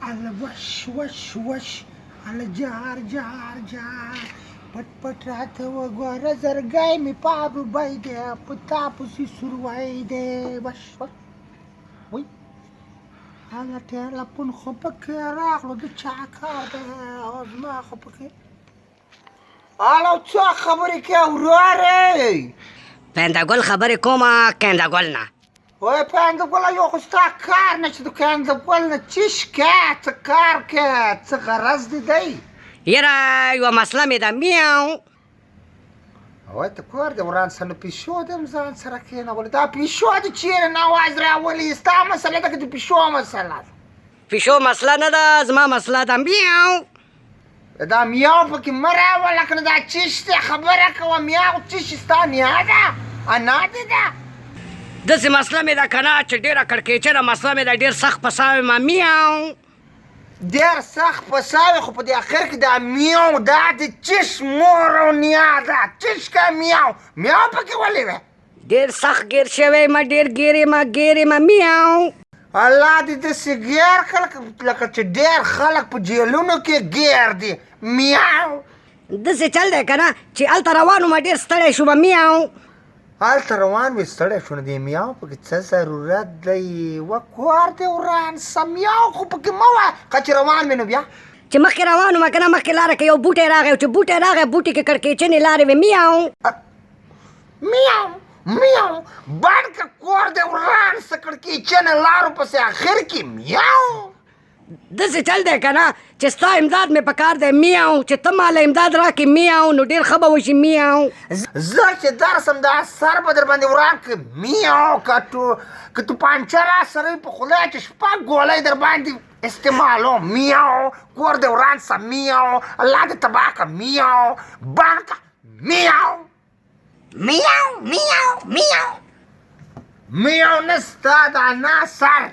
आलं वश वश वश आलं जार जार जार पटपट राहत गोर जर गाय मी पारू बाई दे तापुसी सुरवाई दे वश वश वई आलं त्याला पण खपके राखलो दे चाकार दे आजमा खपके आलो चा खबरी क्या उरारे Pendagol خبرې کومه کندګل نه وای پاند کولا یو خو ستا کار نه چې د کاند کول نه چیش کا څه کار کې څه غرض دی یاره یوه مسله مې ده میاو وای ته کور د وران سره پیشو دم ځان سره کېنولې دا پیشو د چیرې نه اواز راولي ستا مسله ده که د پیشو مسله ده پیشو مسله نه ده زما مسله ده میاو دا میاو پکې مه راوله که نه دا چیش دی خبره کوه میاو چیش ستا نیا ده انا دې ده داسې مسله مې ده که نه چې ډېره کړکېچنه مسله مې ده ډېر سخت پساوې ما میاو ډېر سخت پساوې خو په دې اخر کې دا میاو دا د چیش مور او نیا ده چیش که میاو میاو پکې ولې وی ډېر سخت ګیر شوی ما ډېر ګیرې ما میاو الله دې داسې ګیر کړه لکه چې ډېر خلک په جیلونو کې ګیر دي میاو داسې چل دی که نه چې هلته روان وم ډېر ستړی شوم میاو هلته روان وې ستړی شو نو دې میاو پکې څه ضرورت دی و کور دې وران سه میاو خو پکې مه وایه که چې روان وې نو بیا چې مخکې روان وم که نه مخکې لاره کې یو بوټی راغی چې بوټی راغی بوټي کې کړکېچنې لارې وې میاو میاو میاو بند که کور دې وران سه کړکېچنې لارو پسې اخر کې میاو داسې چل دی که نه چې ستا امداد مې پکار دی میاو چې ته ماله امداد راکړې میاو نو ډېر ښه به وشي میاو زه چې درسم دا سر به در باندې وران کړم میاو که توپانچه را سره وي په خوله چې شپږ ګولۍ در باندې استعمالوم میاو کور دې وران سه میاو الله دې تباه کړه میاو بند کړه میاو میاو میاو میاو میاو نه ستا د انا سر